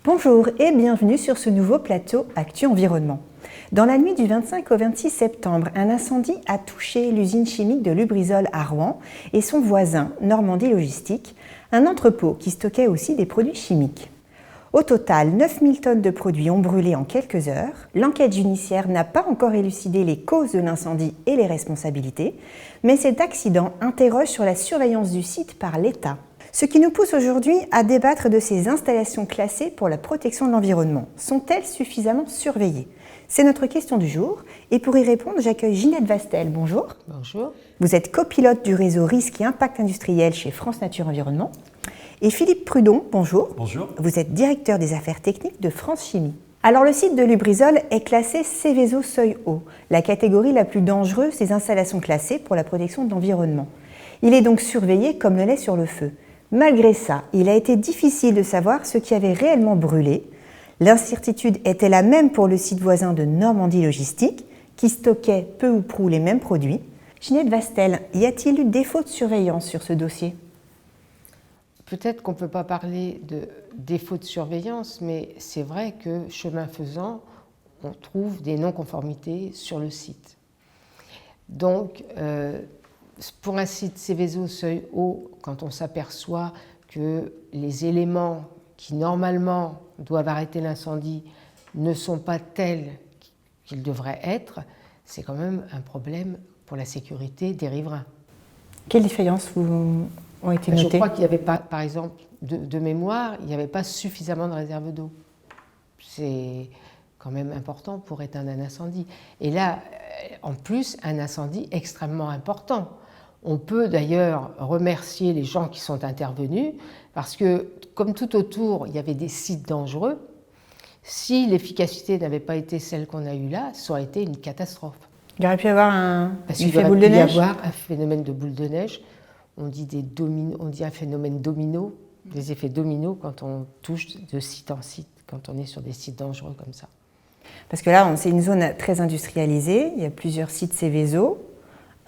Bonjour et bienvenue sur ce nouveau plateau Actu Environnement. Dans la nuit du 25 au 26 septembre, un incendie a touché l'usine chimique de Lubrizol à Rouen et son voisin, Normandie Logistique, un entrepôt qui stockait aussi des produits chimiques. Au total, 9000 tonnes de produits ont brûlé en quelques heures. L'enquête judiciaire n'a pas encore élucidé les causes de l'incendie et les responsabilités, mais cet accident interroge sur la surveillance du site par l'État. Ce qui nous pousse aujourd'hui à débattre de ces installations classées pour la protection de l'environnement. Sont-elles suffisamment surveillées ? C'est notre question du jour. Et pour y répondre, j'accueille Ginette Vastel. Bonjour. Bonjour. Vous êtes copilote du réseau Risque et Impact Industriel chez France Nature Environnement. Et Philippe Prudon, bonjour. Bonjour. Vous êtes directeur des affaires techniques de France Chimie. Alors le site de Lubrizol est classé Seveso Seuil Haut, la catégorie la plus dangereuse des installations classées pour la protection de l'environnement. Il est donc surveillé comme le lait sur le feu. Malgré ça, il a été difficile de savoir ce qui avait réellement brûlé. L'incertitude était la même pour le site voisin de Normandie Logistique, qui stockait peu ou prou les mêmes produits. Ginette Vastel, y a-t-il eu défaut de surveillance sur ce dossier ? Peut-être qu'on ne peut pas parler de défaut de surveillance, mais c'est vrai que, chemin faisant, on trouve des non-conformités sur le site. Donc, pour un site Seveso Seuil Haut, quand on s'aperçoit que les éléments qui normalement doivent arrêter l'incendie ne sont pas tels qu'ils devraient être, c'est quand même un problème pour la sécurité des riverains. Quelles défaillances ont été notées ? Je crois qu'il n'y avait pas, par exemple, de mémoire, il n'y avait pas suffisamment de réserve d'eau. C'est quand même important pour éteindre un incendie. Et là, en plus, un incendie extrêmement important. On peut d'ailleurs remercier les gens qui sont intervenus parce que, comme tout autour, il y avait des sites dangereux. Si l'efficacité n'avait pas été celle qu'on a eue là, ça aurait été une catastrophe. Il aurait pu y avoir un effet boule de neige. Il y avoir un phénomène de boule de neige. On dit un phénomène domino, des effets dominos quand on touche de site en site, quand on est sur des sites dangereux comme ça. Parce que là, c'est une zone très industrialisée. Il y a plusieurs sites Seveso.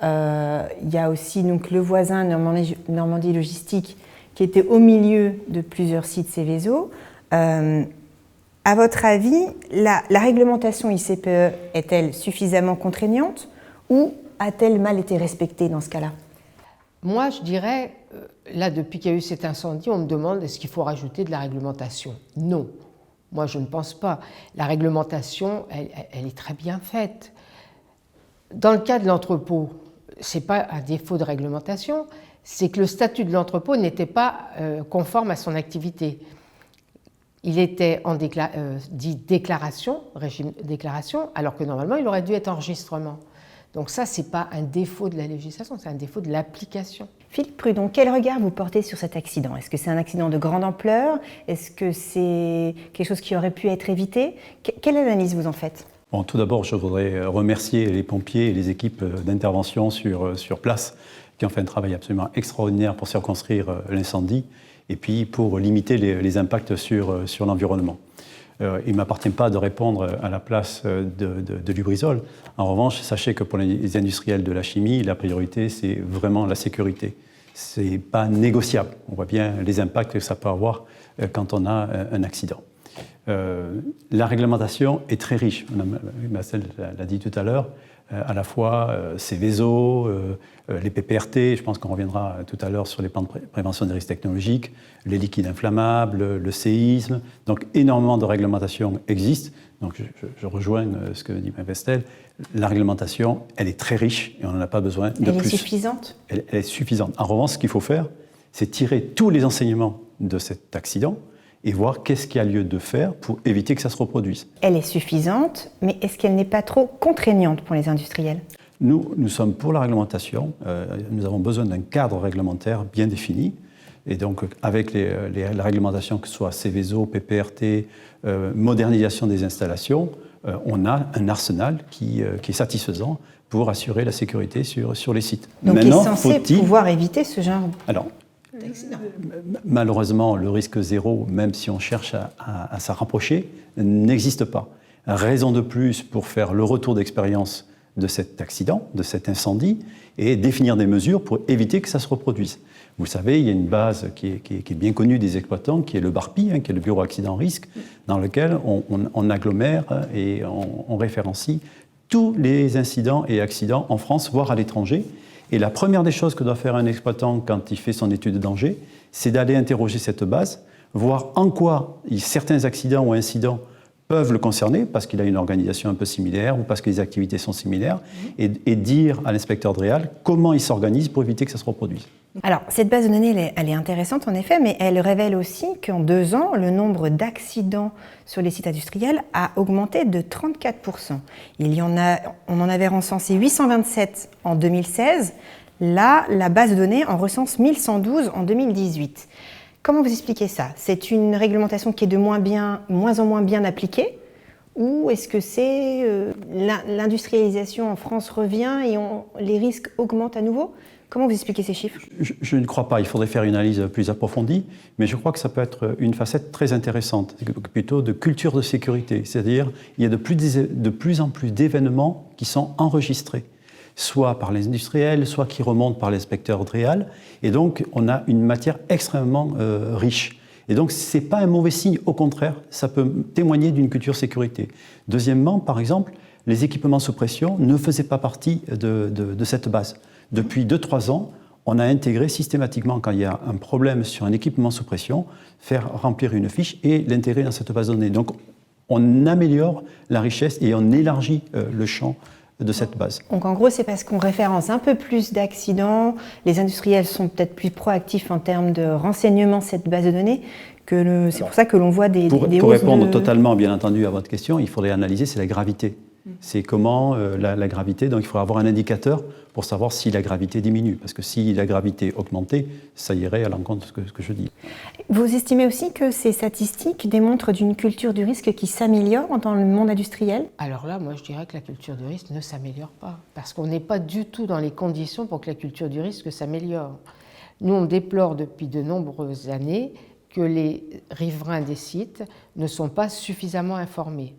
Il y a aussi donc, le voisin Normandie Logistique qui était au milieu de plusieurs sites Seveso. À votre avis, la réglementation ICPE est-elle suffisamment contraignante ou a-t-elle mal été respectée dans ce cas-là ? Moi, je dirais, là, depuis qu'il y a eu cet incendie, on me demande est-ce qu'il faut rajouter de la réglementation ? Non, moi je ne pense pas. La réglementation, elle est très bien faite. Dans le cas de l'entrepôt, ce n'est pas un défaut de réglementation, c'est que le statut de l'entrepôt n'était pas conforme à son activité. Il était dit déclaration, régime déclaration, alors que normalement il aurait dû être enregistrement. Donc ça, ce n'est pas un défaut de la législation, c'est un défaut de l'application. Philippe Prudon, quel regard vous portez sur cet accident ? Est-ce que c'est un accident de grande ampleur ? Est-ce que c'est quelque chose qui aurait pu être évité ? Quelle analyse vous en faites ? Bon, tout d'abord, je voudrais remercier les pompiers et les équipes d'intervention sur place qui ont fait un travail absolument extraordinaire pour circonscrire l'incendie et puis pour limiter les impacts sur l'environnement. Il ne m'appartient pas de répondre à la place de Lubrizol. En revanche, sachez que pour les industriels de la chimie, la priorité, c'est vraiment la sécurité. Ce n'est pas négociable. On voit bien les impacts que ça peut avoir quand on a un accident. La réglementation est très riche. Mme Vastel l'a dit tout à l'heure. À la fois Seveso, les PPRT, je pense qu'on reviendra tout à l'heure sur les plans de prévention des risques technologiques, les liquides inflammables, le séisme. Donc énormément de réglementations existent. Donc je rejoins ce que dit Mme Vastel. La réglementation, elle est très riche et on n'en a pas besoin de plus. Elle est suffisante ? Elle est suffisante. En revanche, ce qu'il faut faire, c'est tirer tous les enseignements de cet accident et voir qu'est-ce qu'il y a lieu de faire pour éviter que ça se reproduise. Elle est suffisante, mais est-ce qu'elle n'est pas trop contraignante pour les industriels ? Nous sommes pour la réglementation. Nous avons besoin d'un cadre réglementaire bien défini. Et donc, avec la réglementation, que ce soit Seveso, PPRT, modernisation des installations, on a un arsenal qui est satisfaisant pour assurer la sécurité sur les sites. Donc, il est censé pouvoir éviter ce genre d'accident. Malheureusement, le risque zéro, même si on cherche à s'en rapprocher, n'existe pas. Raison de plus pour faire le retour d'expérience de cet accident, de cet incendie, et définir des mesures pour éviter que ça se reproduise. Vous savez, il y a une base qui est bien connue des exploitants, qui est le BARPI, qui est le Bureau Accident-Risque, dans lequel on agglomère et on référencie tous les incidents et accidents en France, voire à l'étranger. Et la première des choses que doit faire un exploitant quand il fait son étude de danger, c'est d'aller interroger cette base, voir en quoi certains accidents ou incidents peuvent le concerner, parce qu'il a une organisation un peu similaire ou parce que les activités sont similaires, et dire à l'inspecteur DREAL comment il s'organise pour éviter que ça se reproduise. Alors, cette base de données, elle est intéressante en effet, mais elle révèle aussi qu'en 2 ans, le nombre d'accidents sur les sites industriels a augmenté de 34%. On en avait recensé 827 en 2016. Là, la base de données en recense 1112 en 2018. Comment vous expliquez ça? C'est une réglementation qui est de moins en moins bien appliquée? Ou est-ce que c'est l'industrialisation en France revient et les risques augmentent à nouveau? Comment vous expliquez ces chiffres? Je ne crois pas. Il faudrait faire une analyse plus approfondie, mais je crois que ça peut être une facette très intéressante, plutôt de culture de sécurité. C'est-à-dire il y a de plus en plus d'événements qui sont enregistrés, soit par les industriels, soit qui remontent par l'inspecteur DREAL. Et donc, on a une matière extrêmement riche. Et donc, ce n'est pas un mauvais signe. Au contraire, ça peut témoigner d'une culture sécurité. Deuxièmement, par exemple, les équipements sous pression ne faisaient pas partie de cette base. Depuis 2-3 ans, on a intégré systématiquement, quand il y a un problème sur un équipement sous pression, faire remplir une fiche et l'intégrer dans cette base de données. Donc, on améliore la richesse et on élargit le champ de cette base. Donc en gros, c'est parce qu'on référence un peu plus d'accidents, les industriels sont peut-être plus proactifs en termes de renseignement de cette base de données, c'est pour ça que l'on voit des Pour répondre totalement, bien entendu, à votre question, il faudrait analyser, c'est la gravité. C'est comment la gravité, donc il faudrait avoir un indicateur pour savoir si la gravité diminue, parce que si la gravité augmentait, ça irait à l'encontre de ce que je dis. Vous estimez aussi que ces statistiques démontrent d'une culture du risque qui s'améliore dans le monde industriel? Alors là, moi je dirais que la culture du risque ne s'améliore pas, parce qu'on n'est pas du tout dans les conditions pour que la culture du risque s'améliore. Nous, on déplore depuis de nombreuses années que les riverains des sites ne sont pas suffisamment informés.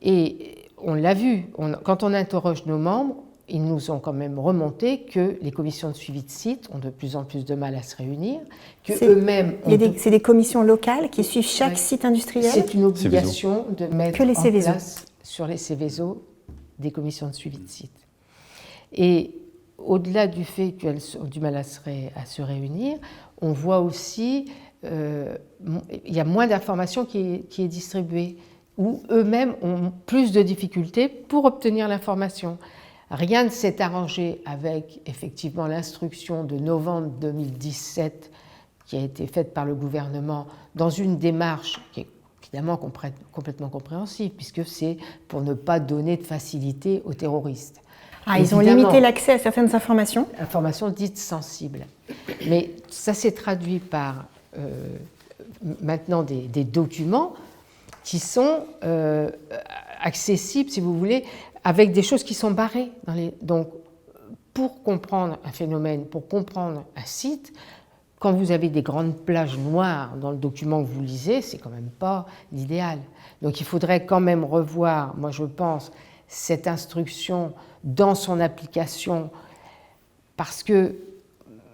Et on l'a vu, quand on interroge nos membres, ils nous ont quand même remonté que les commissions de suivi de site ont de plus en plus de mal à se réunir, qu'eux-mêmes... C'est des commissions locales qui suivent chaque site industriel? C'est une obligation de mettre en place sur les Céveso des commissions de suivi de site. Et au-delà du fait qu'elles ont du mal à se réunir, on voit aussi il y a moins d'informations qui est distribuée, où eux-mêmes ont plus de difficultés pour obtenir l'information. Rien ne s'est arrangé avec effectivement l'instruction de novembre 2017 qui a été faite par le gouvernement dans une démarche qui est évidemment complètement compréhensible, puisque c'est pour ne pas donner de facilité aux terroristes. Ah, ils ont limité l'accès à certaines informations? Informations dites sensibles. Mais ça s'est traduit par maintenant des documents qui sont accessibles, si vous voulez, avec des choses qui sont barrées. Donc, pour comprendre un phénomène, pour comprendre un site, quand vous avez des grandes plages noires dans le document que vous lisez, c'est quand même pas l'idéal. Donc, il faudrait quand même revoir, moi je pense, cette instruction dans son application, parce que,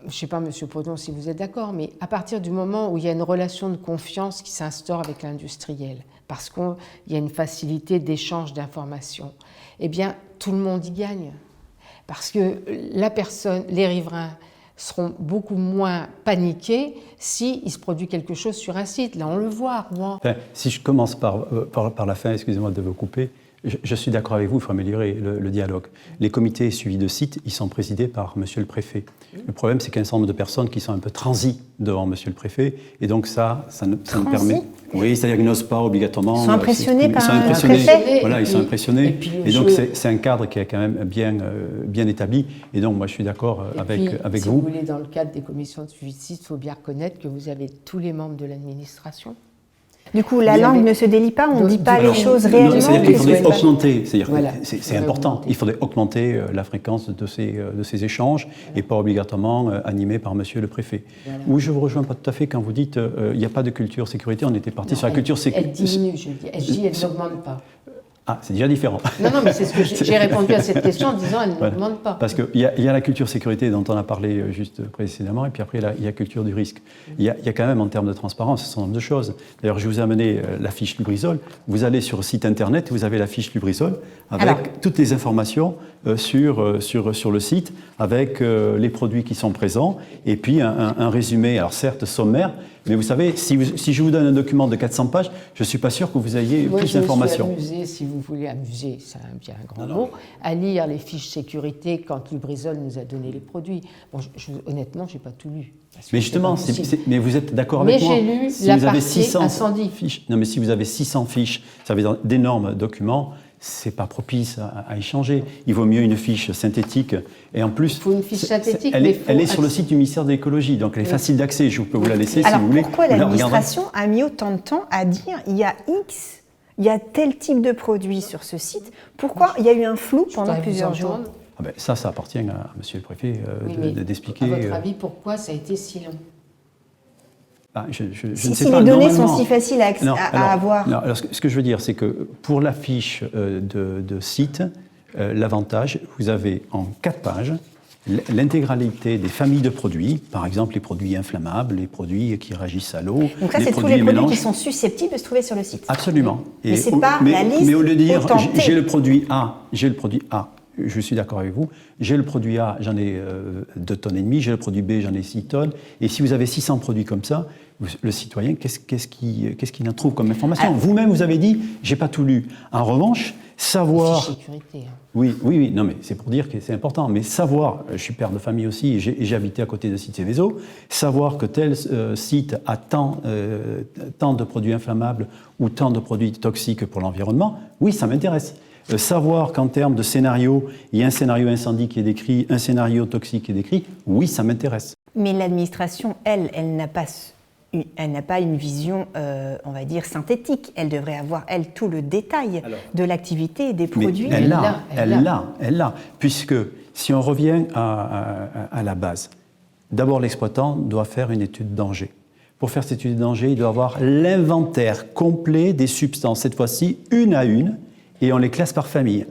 je ne sais pas, Monsieur Podon, si vous êtes d'accord, mais à partir du moment où il y a une relation de confiance qui s'instaure avec l'industriel, parce qu'il y a une facilité d'échange d'informations, eh bien, tout le monde y gagne. Parce que les riverains seront beaucoup moins paniqués s'il se produit quelque chose sur un site. Là, on le voit à Rouen. Enfin, si je commence par la fin, excusez-moi de vous couper, je suis d'accord avec vous, il faut améliorer le dialogue. Les comités suivis de sites, ils sont présidés par Monsieur le Préfet. Le problème, c'est qu'il y a un certain nombre de personnes qui sont un peu transies devant Monsieur le Préfet, et donc ça nous permet... Oui, c'est-à-dire qu'ils n'osent pas obligatoirement... Ils sont impressionnés par un préfet. Voilà, ils sont impressionnés. Et donc c'est un cadre qui est quand même bien établi. Et donc moi, je suis d'accord avec vous. Si vous voulez, dans le cadre des commissions de suivi de site, il faut bien reconnaître que vous avez tous les membres de l'administration. Du coup, la langue ne se délie pas, on ne dit pas les choses réellement. C'est-à-dire qu'il faudrait augmenter, c'est important, il faudrait augmenter la fréquence de ces échanges et pas obligatoirement animés par Monsieur le Préfet. Voilà. Où je vous rejoins pas tout à fait quand vous dites il n'y a pas de culture sécurité, on était parti sur la culture sécurité. Elle diminue, je dis, elle n'augmente pas. Ah, c'est déjà différent. Non, mais c'est ce que j'ai répondu à cette question en disant elle ne demande pas. Parce qu'il y a la culture sécurité dont on a parlé juste précédemment, et puis après, il y a la culture du risque. Il y a quand même, en termes de transparence, un certain nombre de choses. D'ailleurs, je vous ai amené la fiche Lubrizol. Vous allez sur le site internet, vous avez la fiche Lubrizol avec toutes les informations sur le site, avec les produits qui sont présents, et puis un résumé, alors certes sommaire, mais vous savez, si je vous donne un document de 400 pages, je ne suis pas sûr que vous ayez plus d'informations. Je me suis amusée, si vous voulez, c'est bien un grand mot, à lire les fiches sécurité quand Lubrizol nous a donné les produits. Bon, honnêtement, je n'ai pas tout lu. Mais justement, mais vous êtes d'accord avec moi? Mais j'ai lu si la vous avez partie 600 incendie. Fiches, non, mais si vous avez 600 fiches, ça veut dire d'énormes documents, c'est pas propice à échanger. Il vaut mieux une fiche synthétique. Et en plus, il faut une fiche synthétique. Elle est sur le site du ministère de l'écologie, donc elle est facile d'accès. Je peux vous la laisser alors, si vous voulez. Pourquoi l'administration a mis autant de temps à dire il y a tel type de produit sur ce site? Pourquoi il y a eu un flou pendant plusieurs jours? Ça appartient à Monsieur le Préfet d'expliquer. À votre avis, pourquoi ça a été si long? Je ne sais si pas. Les données sont si faciles à avoir. Non, alors ce que je veux dire, c'est que pour la fiche de site, l'avantage, vous avez en 4 pages l'intégralité des familles de produits, par exemple les produits inflammables, les produits qui réagissent à l'eau. Donc ça, c'est tous les produits qui sont susceptibles de se trouver sur le site. Absolument. Mais ce n'est pas la liste. Mais au lieu de dire j'ai le produit A, je suis d'accord avec vous, j'ai le produit A, j'en ai 2,5 tonnes, j'ai le produit B, j'en ai 6 tonnes. Et si vous avez 600 produits comme ça, le citoyen, qu'est-ce qu'il en trouve comme information? Vous-même, vous avez dit, j'ai pas tout lu. En revanche, savoir... Sécurité. Oui, non mais c'est pour dire que c'est important, mais savoir, je suis père de famille aussi et j'ai habité à côté de site Céveso, savoir que tel site a tant de produits inflammables ou tant de produits toxiques pour l'environnement, oui, ça m'intéresse. Savoir qu'en termes de scénario, il y a un scénario incendie qui est décrit, un scénario toxique qui est décrit, oui, ça m'intéresse. Mais l'administration, elle n'a pas une vision, on va dire, synthétique. Elle devrait avoir, tout le détail de l'activité et des produits. Elle l'a. Puisque si on revient à la base, d'abord l'exploitant doit faire une étude de danger. Pour faire cette étude de danger, il doit avoir l'inventaire complet des substances, cette fois-ci une à une, et on les classe par famille.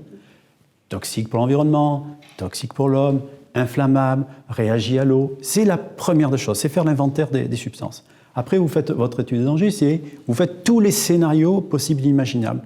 Toxique pour l'environnement, toxique pour l'homme, inflammable, réagit à l'eau. C'est la première des choses, c'est faire l'inventaire des substances. Après, vous faites votre étude de danger, vous faites tous les scénarios possibles et imaginables.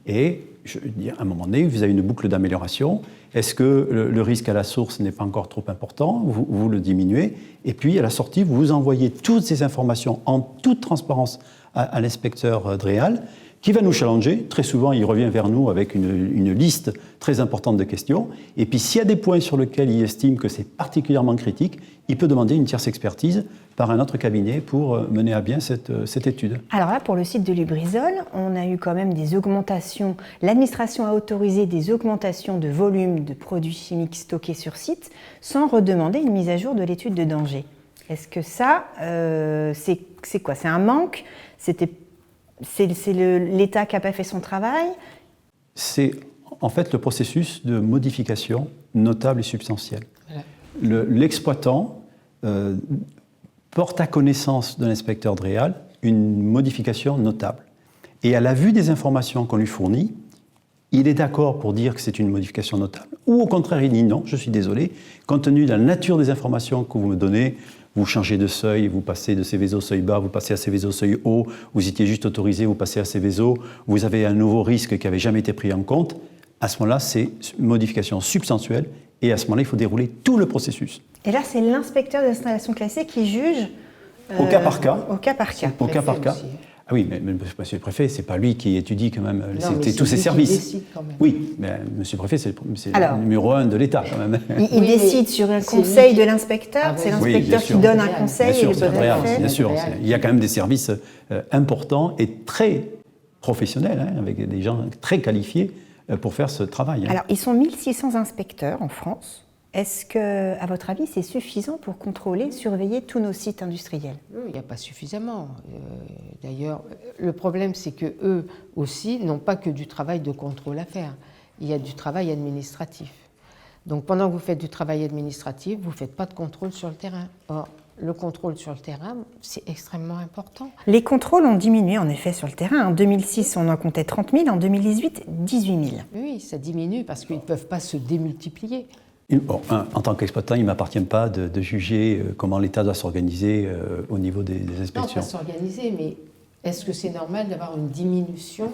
Et je veux dire, à un moment donné, vous avez une boucle d'amélioration. Est-ce que le risque à la source n'est pas encore trop important? Vous le diminuez. Et puis, à la sortie, vous envoyez toutes ces informations en toute transparence à l'inspecteur DREAL, qui va nous challenger. Très souvent, il revient vers nous avec une liste très importante de questions. Et puis, s'il y a des points sur lesquels il estime que c'est particulièrement critique, il peut demander une tierce expertise par un autre cabinet pour mener à bien cette étude. Alors là, pour le site de Lubrizol, on a eu quand même des augmentations. L'administration a autorisé des augmentations de volume de produits chimiques stockés sur site sans redemander une mise à jour de l'étude de danger. Est-ce que ça, c'est quoi? C'est un manque? C'est l'État qui n'a pas fait son travail? C'est en fait le processus de modification notable et substantielle. Voilà. L'exploitant porte à connaissance de l'inspecteur DREAL une modification notable. Et à la vue des informations qu'on lui fournit, il est d'accord pour dire que c'est une modification notable. Ou au contraire, il dit non, je suis désolé, compte tenu de la nature des informations que vous me donnez, vous changez de seuil, vous passez de Céveso seuil bas, vous passez à Céveso seuil haut, vous étiez juste autorisé, vous passez à Céveso, vous avez un nouveau risque qui n'avait jamais été pris en compte. À ce moment-là, c'est une modification substantielle et à ce moment-là, il faut dérouler tout le processus. Et là, c'est l'inspecteur des installations classées qui juge au cas par cas. Au cas par cas. Au cas par cas. Ah oui, mais Monsieur le Préfet, c'est pas lui qui étudie quand même tous ses services. Décide quand même. Oui, mais Monsieur le Préfet, c'est le numéro 1 de l'État quand même. Il décide sur un conseil de l'inspecteur. C'est l'inspecteur qui donne un conseil et le préfet. Bien sûr, il y a quand même des services importants et très professionnels, avec des gens très qualifiés pour faire ce travail. Alors, ils sont 1600 inspecteurs en France. Est-ce que, à votre avis, c'est suffisant pour contrôler, surveiller tous nos sites industriels? Non, il n'y a pas suffisamment. D'ailleurs, le problème, c'est qu'eux aussi n'ont pas que du travail de contrôle à faire. Il y a du travail administratif. Donc pendant que vous faites du travail administratif, vous ne faites pas de contrôle sur le terrain. Or, le contrôle sur le terrain, c'est extrêmement important. Les contrôles ont diminué en effet sur le terrain. En 2006, on en comptait 30 000, en 2018, 18 000. Oui, ça diminue parce qu'ils ne peuvent pas se démultiplier. Bon, en tant qu'exploitant, il ne m'appartient pas de juger comment l'État doit s'organiser au niveau des inspections. Non, pas s'organiser, mais est-ce que c'est normal d'avoir une diminution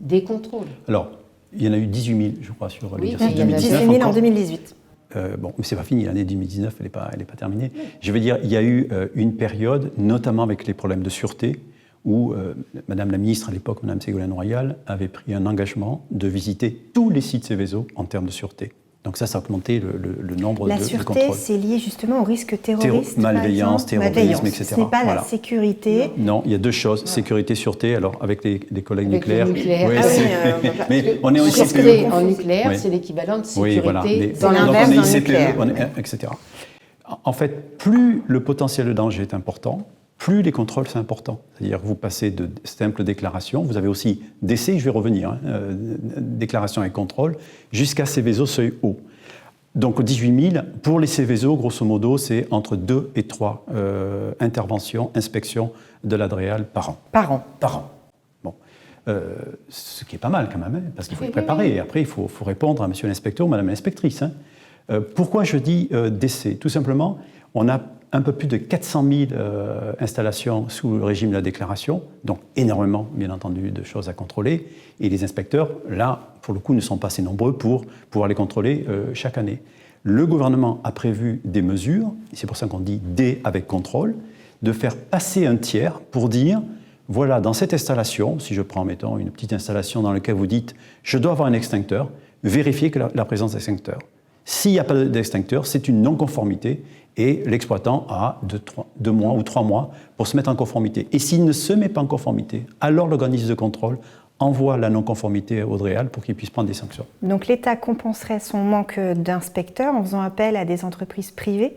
des contrôles? Alors, il y en a eu 18 000, je crois, sur l'exercice il y en a 2019. 18 000 en 2018. Bon, mais c'est pas fini, l'année 2019, elle n'est pas terminée. Je veux dire, il y a eu une période, notamment avec les problèmes de sûreté, où Madame la ministre, à l'époque, Madame Ségolène Royal, avait pris un engagement de visiter tous les sites Seveso en termes de sûreté. Donc ça a augmenté le nombre de contrôles. La sûreté, c'est lié justement au risque terroriste, malveillance, terrorisme, etc. Ce n'est pas la sécurité. Non, il y a deux choses, sécurité, sûreté. Alors, avec les collègues Avec nucléaires... le nucléaire. Oui, mais on est aussi... Sûreté en nucléaire, c'est l'équivalent de sécurité dans l'inverse d'un nucléaire. Etc. En fait, plus le potentiel de danger est important, plus les contrôles sont importants. C'est-à-dire que vous passez de simples déclarations, vous avez aussi d'essais, je vais revenir, déclaration et contrôle, jusqu'à Seveso seuil haut. Donc 18 000, pour les Seveso, grosso modo, c'est entre 2 et 3 interventions, inspections de l'ADREAL par an. Par an. Bon. Ce qui est pas mal quand même, parce qu'il faut préparer. Et après, il faut répondre à monsieur l'inspecteur ou madame l'inspectrice. Pourquoi je dis d'essais? Tout simplement, on a un peu plus de 400 000 installations sous le régime de la déclaration, donc énormément, bien entendu, de choses à contrôler. Et les inspecteurs, là, pour le coup, ne sont pas assez nombreux pour pouvoir les contrôler chaque année. Le gouvernement a prévu des mesures, c'est pour ça qu'on dit « D » avec contrôle, de faire passer un tiers pour dire, voilà, dans cette installation, si je prends, mettons, une petite installation dans laquelle vous dites « je dois avoir un extincteur », vérifiez que la présence d'extincteur. S'il n'y a pas d'extincteur, c'est une non-conformité et l'exploitant a 2 mois ou 3 mois pour se mettre en conformité. Et s'il ne se met pas en conformité, alors l'organisme de contrôle envoie la non-conformité au DREAL pour qu'il puisse prendre des sanctions. Donc l'État compenserait son manque d'inspecteurs en faisant appel à des entreprises privées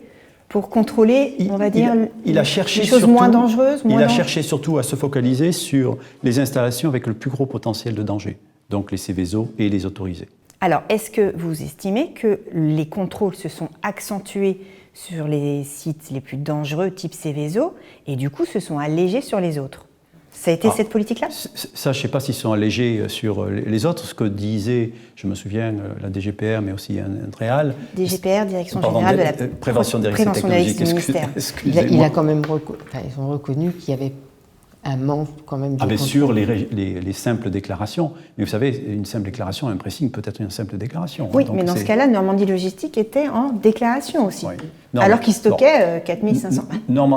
pour contrôler, on va dire, les choses moins dangereuses. Il a cherché surtout à se focaliser sur les installations avec le plus gros potentiel de danger, donc les Seveso et les autorisés. Alors, est-ce que vous estimez que les contrôles se sont accentués sur les sites les plus dangereux, type Seveso, et du coup se sont allégés sur les autres? Ça a été cette politique-là? Ça, je ne sais pas s'ils sont allégés sur les autres. Ce que disait, je me souviens, la DGPR, mais aussi un DREAL. DGPR, Direction Générale de la Prévention des risques technologiques. Il a quand même ils ont reconnu qu'il y avait un manque quand même de sur les simples déclarations. Mais vous savez, une simple déclaration, un pressing peut être une simple déclaration. Oui, donc mais dans ce cas-là, Normandie Logistique était en déclaration aussi. Oui. Alors qu'il stockait 4500. Non,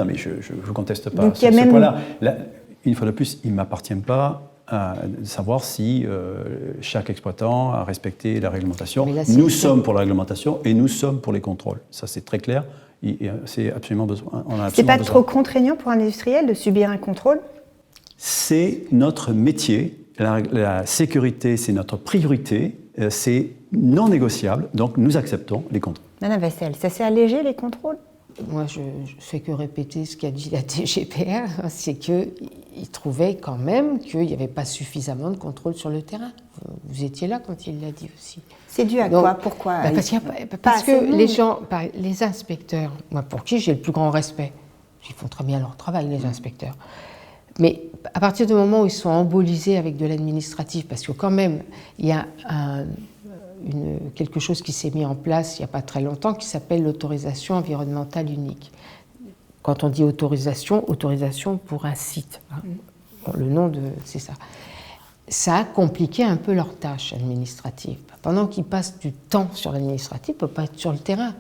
mais je ne conteste pas. Donc il y a même... Là, une fois de plus, il ne m'appartient pas de savoir si chaque exploitant a respecté la réglementation. Nous sommes pour la réglementation et nous sommes pour les contrôles. Ça, c'est très clair. C'est absolument besoin. C'est pas trop contraignant pour un industriel de subir un contrôle? C'est notre métier. La sécurité, c'est notre priorité. C'est non négociable. Donc, nous acceptons les contrôles. Madame Vaisselle, ça s'est allégé les contrôles? Moi, je fais que répéter ce qu'a dit la DGPR, c'est qu'ils trouvaient quand même qu'il n'y avait pas suffisamment de contrôle sur le terrain. Vous étiez là quand il l'a dit aussi. C'est dû à quoi? Pourquoi? Parce que les gens, les inspecteurs, moi pour qui j'ai le plus grand respect, ils font très bien leur travail, les inspecteurs. Mais à partir du moment où ils sont embolisés avec de l'administratif, parce que quand même, il y a quelque chose qui s'est mis en place il n'y a pas très longtemps qui s'appelle l'autorisation environnementale unique. Quand on dit autorisation pour un site. Hein. Bon, le nom c'est ça. Ça a compliqué un peu leur tâche administrative. Pendant qu'ils passent du temps sur l'administratif, ils ne peuvent pas être sur le terrain.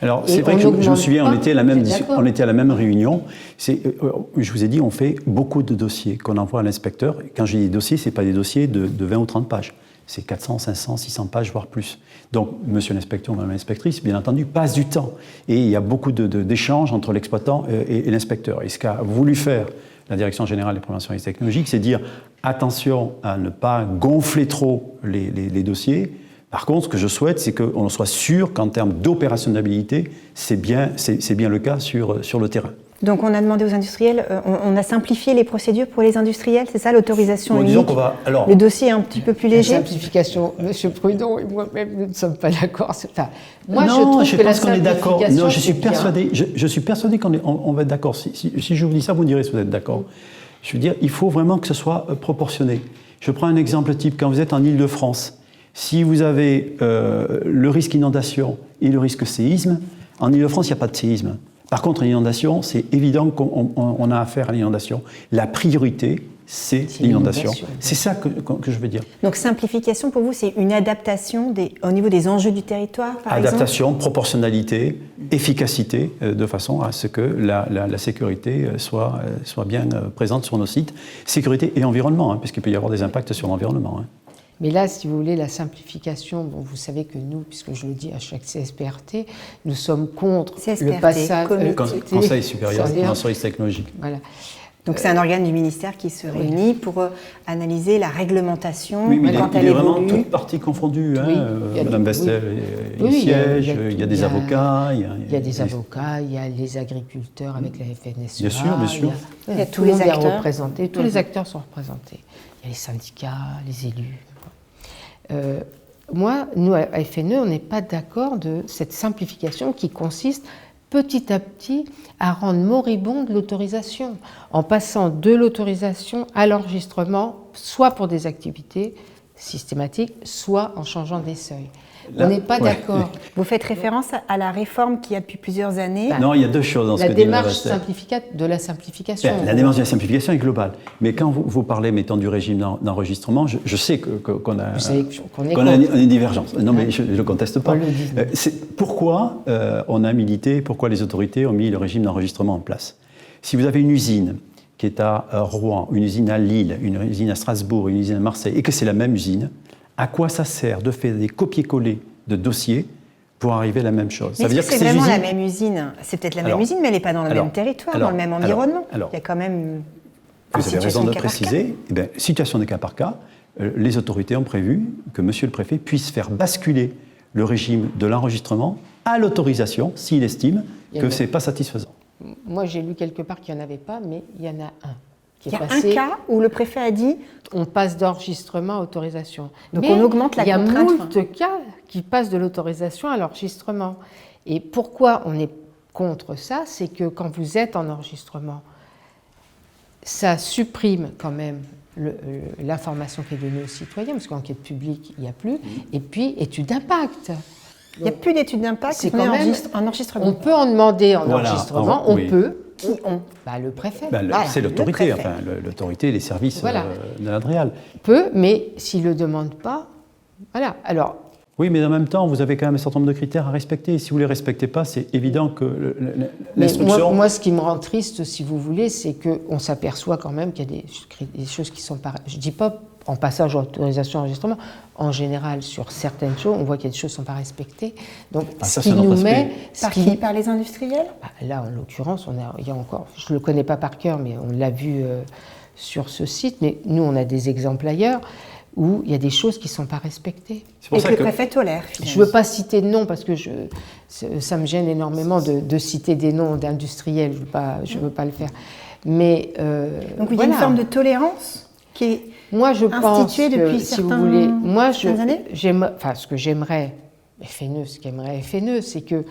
Alors, c'est vrai que je me souviens, on était à la même réunion. Je vous ai dit, on fait beaucoup de dossiers qu'on envoie à l'inspecteur. Quand je dis dossiers, ce n'est pas des dossiers de 20 ou 30 pages. C'est 400, 500, 600 pages, voire plus. Donc, monsieur l'inspecteur ou madame l'inspectrice, bien entendu, passe du temps. Et il y a beaucoup d'échanges entre l'exploitant et l'inspecteur. Et ce qu'a voulu faire la Direction Générale des Préventions et Technologiques, c'est dire attention à ne pas gonfler trop les dossiers. Par contre, ce que je souhaite, c'est qu'on soit sûr qu'en termes d'opérationnalité, c'est bien le cas sur le terrain. Donc on a demandé aux industriels, on a simplifié les procédures pour les industriels, c'est ça l'autorisation unique? Le dossier est un petit peu plus léger. La simplification, M. Prud'hon et moi-même, nous ne sommes pas d'accord. Moi, je pense qu'on est d'accord. Non, je suis persuadé qu'on va être d'accord. Si je vous dis ça, vous me direz si vous êtes d'accord. Je veux dire, il faut vraiment que ce soit proportionné. Je prends un exemple type. Quand vous êtes en Île-de-France, si vous avez le risque inondation et le risque séisme, en Île-de-France, il n'y a pas de séisme. Par contre, l'inondation, c'est évident qu'on a affaire à l'inondation. La priorité, c'est l'inondation. C'est ça que je veux dire. Donc, simplification, pour vous, c'est une adaptation au niveau des enjeux du territoire, par exemple ? Adaptation, proportionnalité, efficacité, de façon à ce que la sécurité soit bien présente sur nos sites. Sécurité et environnement, hein, puisqu'il peut y avoir des impacts sur l'environnement. Hein. Mais là, si vous voulez, la simplification, bon, vous savez que nous, puisque je le dis à chaque CSPRT, nous sommes contre le passage... Conseil supérieur en services technologiques. Voilà. Donc c'est un organe du ministère qui se réunit pour analyser la réglementation quand elle évolue. Il y a vraiment toutes parties confondues. Madame Bestel siège, il y a des avocats. Il y a des avocats, il y a les agriculteurs avec la FNSEA. Bien sûr, bien sûr. Il y a tous les acteurs représentés. Tous les acteurs sont représentés. Il y a les syndicats, les élus. Nous, à FNE, on n'est pas d'accord de cette simplification qui consiste petit à petit à rendre moribonde l'autorisation, en passant de l'autorisation à l'enregistrement, soit pour des activités systématiques, soit en changeant des seuils. On n'est pas d'accord. Vous faites référence à la réforme qu'il y a depuis plusieurs années. Non, il y a deux choses dans ce que dit la démarche de la simplification. La démarche de la simplification est globale. Mais quand vous parlez, mettons, du régime d'enregistrement, je sais qu'on a une divergence. Non, mais je ne le conteste pas. Pourquoi on a milité, pourquoi les autorités ont mis le régime d'enregistrement en place? Si vous avez une usine qui est à Rouen, une usine à Lille, une usine à Strasbourg, une usine à Marseille, et que c'est la même usine, à quoi ça sert de faire des copier-coller de dossiers pour arriver à la même chose? Ça veut dire que c'est vraiment la même usine. C'est peut-être la même usine, mais elle n'est pas dans le même territoire, dans le même environnement. Il y a quand même vous avez raison de préciser. Situation de cas par cas, les autorités ont prévu que Monsieur le Préfet puisse faire basculer le régime de l'enregistrement à l'autorisation s'il estime que ce n'est pas satisfaisant. Moi, j'ai lu quelque part qu'il n'y en avait pas, mais il y en a un. Il y a un cas où le préfet a dit on passe d'enregistrement à autorisation. Donc on augmente la contrainte. Il y a moult cas qui passent de l'autorisation à l'enregistrement. Et pourquoi on est contre ça? C'est que quand vous êtes en enregistrement, ça supprime quand même l'information qui est donnée aux citoyens, parce qu'enquête publique, il n'y a plus. Et puis, étude d'impact. Il n'y a plus d'étude d'impact, c'est quand même en enregistrement. On peut en demander en enregistrement, on peut. Qui ont le préfet. C'est l'autorité, l'autorité, les services de l'Adréal. Peut, mais s'il ne le demande pas, voilà. Alors, oui, mais en même temps, vous avez quand même un certain nombre de critères à respecter. Si vous ne les respectez pas, c'est évident que l'instruction... Moi, ce qui me rend triste, si vous voulez, c'est qu'on s'aperçoit quand même qu'il y a des choses qui sont... Je ne dis pas en passage à autorisation enregistrement. En général, sur certaines choses, on voit qu'il y a des choses qui ne sont pas respectées. Donc, ce qui nous met... Par les industriels ? Là, en l'occurrence, il y a encore... Je ne le connais pas par cœur, mais on l'a vu sur ce site. Mais nous, on a des exemples ailleurs où il y a des choses qui ne sont pas respectées. Et que le préfet tolère, finalement. Je ne veux pas citer de noms, parce que ça me gêne énormément de citer des noms d'industriels. Je ne veux pas le faire. Mais, donc, il y a une forme de tolérance qui est... Moi, je pense que, si vous voulez, années, ce que j'aimerais, FNE, c'est que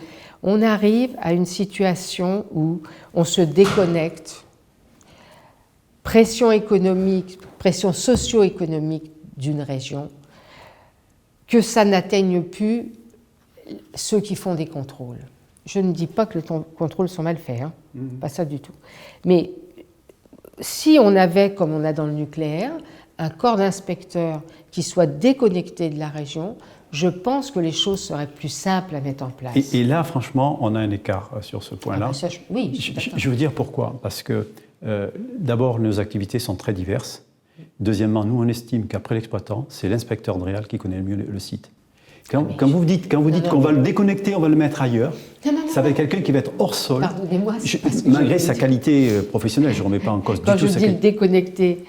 on arrive à une situation où on se déconnecte, pression économique, pression socio-économique d'une région, que ça n'atteigne plus ceux qui font des contrôles. Je ne dis pas que les contrôles sont mal faits, pas ça du tout. Mais si on avait, comme on a dans le nucléaire, un corps d'inspecteurs qui soit déconnecté de la région, je pense que les choses seraient plus simples à mettre en place. Et là, franchement, on a un écart sur ce point-là. Je veux dire pourquoi. Parce que, d'abord, nos activités sont très diverses. Deuxièmement, nous, on estime qu'après l'exploitant, c'est l'inspecteur DREAL qui connaît le mieux le site. Quand vous dites qu'on va le déconnecter, on va le mettre ailleurs, ça va être quelqu'un qui va être hors sol. Pardonnez-moi, malgré sa qualité professionnelle, je ne remets pas en cause du tout sa qualité. Quand je dis le déconnecter,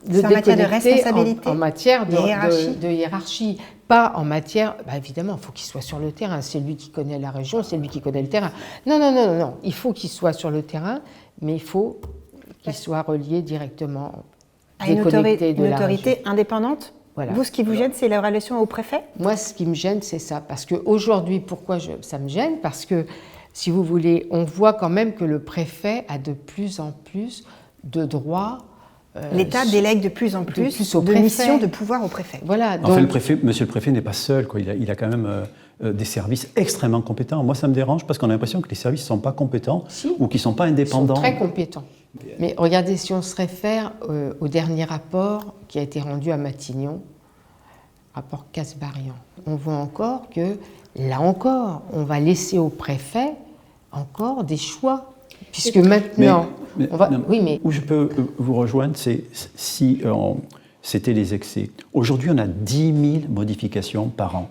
de en matière de déconnecter responsabilité, en matière hiérarchie. de hiérarchie. Pas en matière, évidemment, il faut qu'il soit sur le terrain. C'est lui qui connaît la région, c'est lui qui connaît le terrain. Non. Il faut qu'il soit sur le terrain, mais il faut qu'il soit relié directement, à une déconnecté de la autorité région. indépendante. Voilà. Vous, ce qui vous gêne, c'est la relation au préfet? Moi, ce qui me gêne, c'est ça. Parce qu'aujourd'hui, pourquoi ça me gêne? Parce que, si vous voulez, on voit quand même que le préfet a de plus en plus de droits. L'État délègue de plus en plus au de préfet. missions, de pouvoir au préfet. Voilà. En fait, monsieur le préfet n'est pas seul, quoi. Il a quand même des services extrêmement compétents. Moi, ça me dérange parce qu'on a l'impression que les services ne sont pas compétents ou qu'ils ne sont pas indépendants. Ils sont très compétents. Mais regardez, si on se réfère au dernier rapport qui a été rendu à Matignon, rapport Casbarian, on voit encore que, là encore, on va laisser au préfet encore des choix. Puisque maintenant, Où je peux vous rejoindre, c'est si c'était les excès. Aujourd'hui, on a 10 000 modifications par an.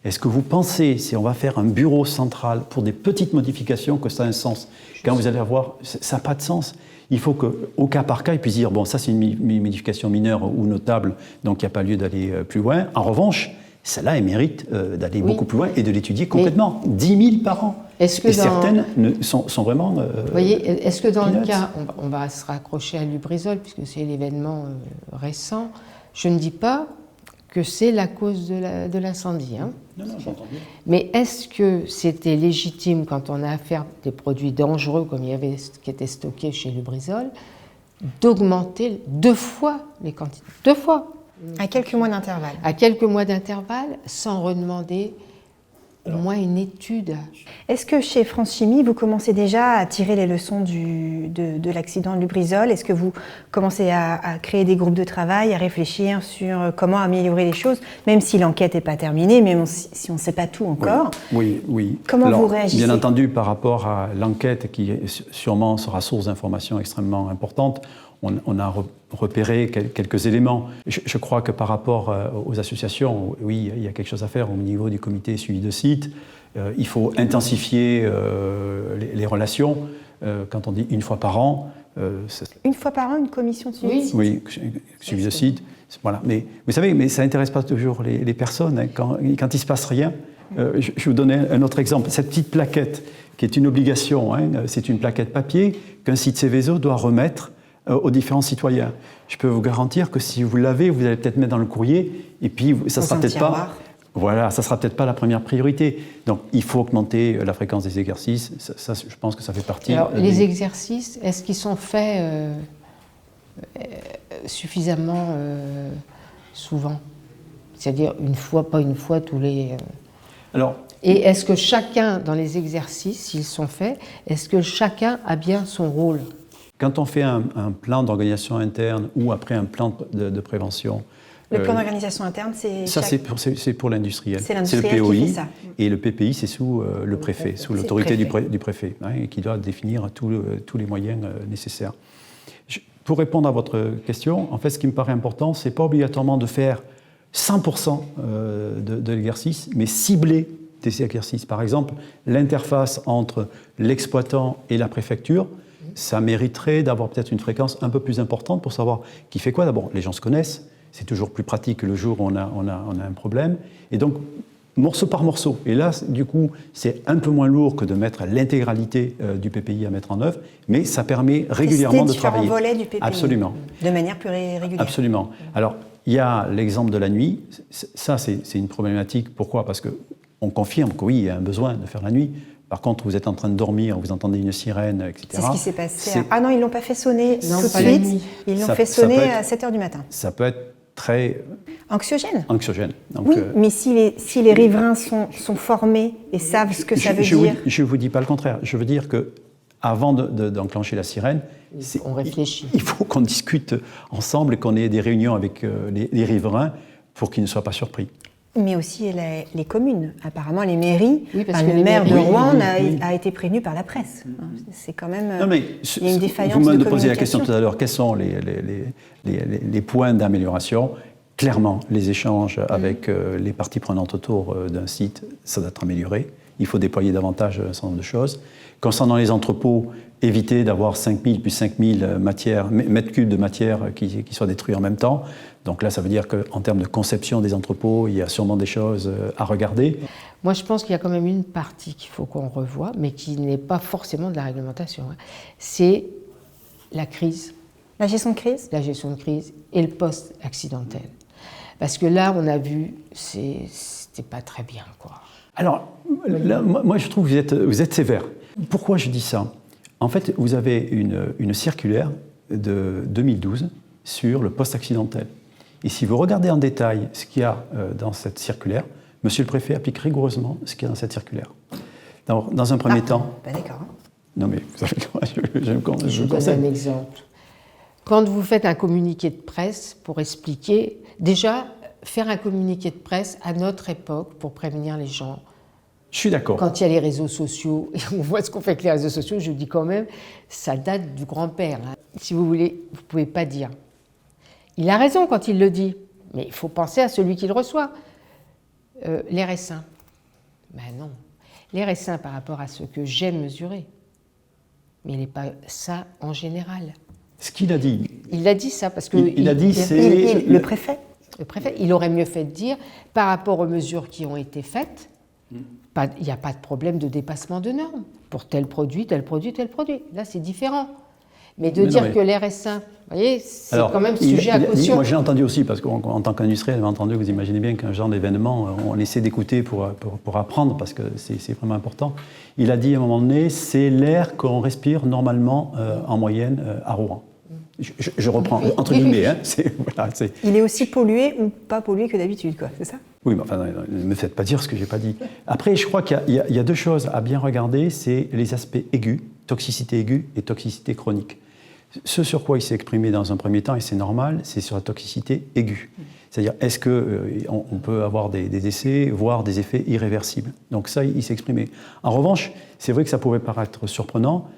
Est-ce que vous pensez, si on va faire un bureau central pour des petites modifications, que ça a un sens? Quand vous allez voir, ça n'a pas de sens. Il faut qu'au cas par cas, ils puissent dire, bon, ça c'est une modification mineure ou notable, donc il n'y a pas lieu d'aller plus loin. En revanche, celle-là, elle mérite d'aller beaucoup plus loin et de l'étudier complètement. 10 000 par an. Certaines sont vraiment... vous voyez, est-ce que dans le cas, on va se raccrocher à Lubrizol, puisque c'est l'événement récent, je ne dis pas que c'est la cause de l'incendie. Hein. Non, j'entends bien. Mais est-ce que c'était légitime, quand on a affaire à des produits dangereux, comme il y avait qui étaient stockés chez Lubrizol, d'augmenter 2 fois les quantités? 2 fois. À quelques mois d'intervalle. À quelques mois d'intervalle, sans redemander au moins une étude. Est-ce que chez France Chimie, vous commencez déjà à tirer les leçons de l'accident de Lubrizol? Est-ce que vous commencez à créer des groupes de travail, à réfléchir sur comment améliorer les choses, même si l'enquête n'est pas terminée, même si on ne sait pas tout encore? Oui. Comment vous réagissez? Bien entendu, par rapport à l'enquête, qui sûrement sera source d'informations extrêmement importantes, on a repéré quelques éléments. Je crois que par rapport aux associations, oui, il y a quelque chose à faire au niveau du comité suivi de site. Il faut intensifier les relations. Quand on dit une fois par an... Une fois par an, une commission de suivi de site? Oui, suivi de site. Voilà. Mais vous savez, ça n'intéresse pas toujours les personnes. Hein. Quand il ne se passe rien, je vais vous donner un autre exemple. Cette petite plaquette, qui est une obligation, hein, c'est une plaquette papier qu'un site Seveso doit remettre aux différents citoyens. Je peux vous garantir que si vous l'avez, vous allez peut-être mettre dans le courrier, et puis ça sera peut-être pas. Voilà, ça sera peut-être pas la première priorité. Donc, il faut augmenter la fréquence des exercices. Ça, je pense que ça fait partie. Alors, les exercices, est-ce qu'ils sont faits suffisamment souvent? C'est-à-dire pas une fois tous les. Alors. Et est-ce que chacun, dans les exercices, s'ils sont faits, est-ce que chacun a bien son rôle? Quand on fait un plan d'organisation interne ou après un plan de prévention... Le plan d'organisation interne, c'est... Ça, c'est pour l'industriel. C'est l'industriel le POI, qui fait ça. Et le PPI, c'est sous le préfet, sous l'autorité du préfet, hein, et qui doit définir tous les moyens nécessaires. Pour répondre à votre question, en fait, ce qui me paraît important, c'est pas obligatoirement de faire 100% de l'exercice, mais cibler des exercices. Par exemple, l'interface entre l'exploitant et la préfecture, ça mériterait d'avoir peut-être une fréquence un peu plus importante pour savoir qui fait quoi. D'abord, les gens se connaissent, c'est toujours plus pratique que le jour où on a un problème. Et donc, morceau par morceau. Et là, du coup, c'est un peu moins lourd que de mettre l'intégralité du PPI à mettre en œuvre, mais ça permet régulièrement de travailler. Différents volets du PPI. Absolument. De manière plus régulière. Absolument. Alors, il y a l'exemple de la nuit. Ça, c'est une problématique. Pourquoi? Parce qu'on confirme qu'il y a un besoin de faire la nuit. Par contre, vous êtes en train de dormir, vous entendez une sirène, etc. C'est ce qui s'est passé. Ah non, ils ne l'ont pas fait sonner tout de suite. Ils l'ont fait sonner à 7h du matin. Ça peut être très... Anxiogène. Donc, oui, mais si les riverains sont formés et savent ce que ça veut dire... Je ne vous dis pas le contraire. Je veux dire qu'avant d'enclencher la sirène, on réfléchit. Il faut qu'on discute ensemble et qu'on ait des réunions avec les riverains pour qu'ils ne soient pas surpris. Mais aussi les communes. Apparemment, les mairies, le maire de Rouen a été prévenu par la presse. C'est quand même... Non, mais il y a une défaillance vous de me posez la communication. question tout à l'heure, quels sont les points d'amélioration? Clairement, les échanges avec les parties prenantes autour d'un site, ça doit être amélioré. il faut déployer davantage un certain nombre de choses. Concernant les entrepôts, éviter d'avoir 5000 plus 5000 mètres cubes de matière qui soient détruits en même temps. Donc là, ça veut dire qu'en termes de conception des entrepôts, il y a sûrement des choses à regarder. Moi, je pense qu'il y a quand même une partie qu'il faut qu'on revoie, mais qui n'est pas forcément de la réglementation. C'est la crise. La gestion de crise ? La gestion de crise et le post-accidentel. Parce que là, on a vu, c'était pas très bien, quoi. Alors, là, moi, je trouve que vous êtes sévère. Pourquoi je dis ça ? En fait, vous avez une circulaire de 2012 sur le post-accidentel. Et si vous regardez en détail ce qu'il y a dans cette circulaire, Monsieur le Préfet applique rigoureusement ce qu'il y a dans cette circulaire. Dans un premier temps... D'accord. Non mais, vous savez quoi, je vous donne un exemple. Quand vous faites un communiqué de presse pour expliquer... Déjà, faire un communiqué de presse à notre époque pour prévenir les gens... Je suis d'accord. Quand il y a les réseaux sociaux, et on voit ce qu'on fait avec les réseaux sociaux, je dis quand même, ça date du grand-père. Hein. Si vous voulez, vous ne pouvez pas dire. Il a raison quand il le dit, mais il faut penser à celui qui le reçoit. L'RS1. Ben non. L'RS1 par rapport à ce que j'ai mesuré. Mais il n'est pas ça en général. Ce qu'il a dit. Il a dit ça parce que... Il a dit c'est... Le préfet. Le préfet, il aurait mieux fait de dire, par rapport aux mesures qui ont été faites, il n'y a pas de problème de dépassement de normes pour tel produit, tel produit, tel produit. Là, c'est différent. Mais de dire que l'RS1, vous voyez, c'est quand même sujet à caution. Moi, j'ai entendu aussi, parce qu'en tant qu'industriel, j'ai entendu, vous imaginez bien qu'un genre d'événement, on essaie d'écouter pour apprendre, parce que c'est vraiment important. Il a dit à un moment donné, c'est l'air qu'on respire normalement en moyenne à Rouen. Je reprends, entre guillemets. Hein, il est aussi pollué ou pas pollué que d'habitude, quoi, c'est ça ? Oui, mais enfin, ne me faites pas dire ce que je n'ai pas dit. Après, je crois qu'il y a deux choses à bien regarder, c'est les aspects aigus, toxicité aiguë et toxicité chronique. Ce sur quoi il s'est exprimé dans un premier temps, et c'est normal, c'est sur la toxicité aiguë. C'est-à-dire, est-ce qu'on peut avoir des essais, voire des effets irréversibles ? Donc ça, il s'est exprimé. En revanche, c'est vrai que ça pouvait paraître surprenant.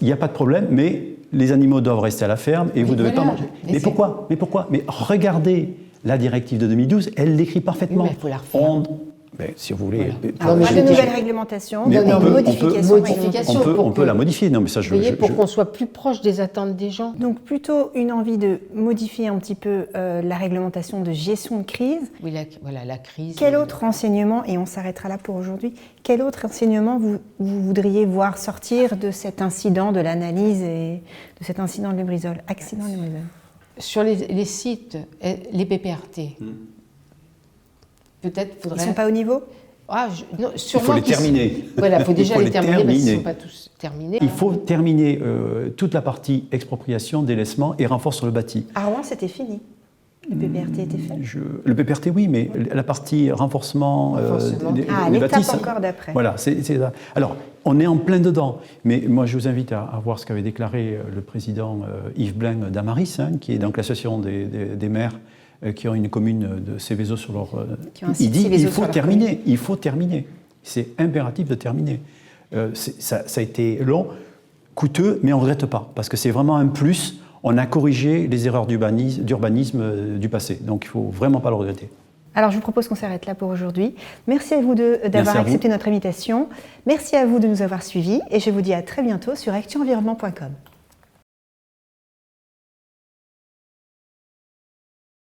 Il n'y a pas de problème, mais les animaux doivent rester à la ferme et vous ne devez pas manger. Mais pourquoi ? Mais regardez la directive de 2012, elle l'écrit parfaitement. Oui, mais il faut la refaire. Si vous voulez... Pas de nouvelles réglementations, mais on peut la modifier. Non, mais ça, pour qu'on soit plus proche des attentes des gens. Donc plutôt une envie de modifier un petit peu la réglementation de gestion de crise. Oui, la crise. Quel autre enseignement, et on s'arrêtera là pour aujourd'hui, quel autre enseignement vous voudriez voir sortir de cet incident, de l'analyse et de cet incident de Lubrizol, accident de Lubrizol ? Sur les sites, les PPRT, peut-être faudrait... Ils ne sont pas au niveau ? Non, il faut les terminer. Voilà, il faut déjà les terminer, parce qu'ils ne sont pas tous terminés. Il faut terminer toute la partie expropriation, délaissement et renfort sur le bâti. À Rouen, c'était fini. Le PPRT était fait. Le PPRT, oui, mais la partie renforcement des bâtis... encore d'après. Voilà, c'est ça. Alors, on est en plein dedans. Mais moi, je vous invite à voir ce qu'avait déclaré le président Yves Blain d'Amaris, qui est donc l'association des maires qui ont une commune de Céveso sur leur... il dit il faut terminer. C'est impératif de terminer. Ça a été long, coûteux, mais on ne regrette pas, parce que c'est vraiment un plus. On a corrigé les erreurs d'urbanisme du passé, donc il ne faut vraiment pas le regretter. Alors je vous propose qu'on s'arrête là pour aujourd'hui. Merci à vous d'avoir accepté notre invitation. Merci à vous de nous avoir suivis et je vous dis à très bientôt sur actuenvironnement.com.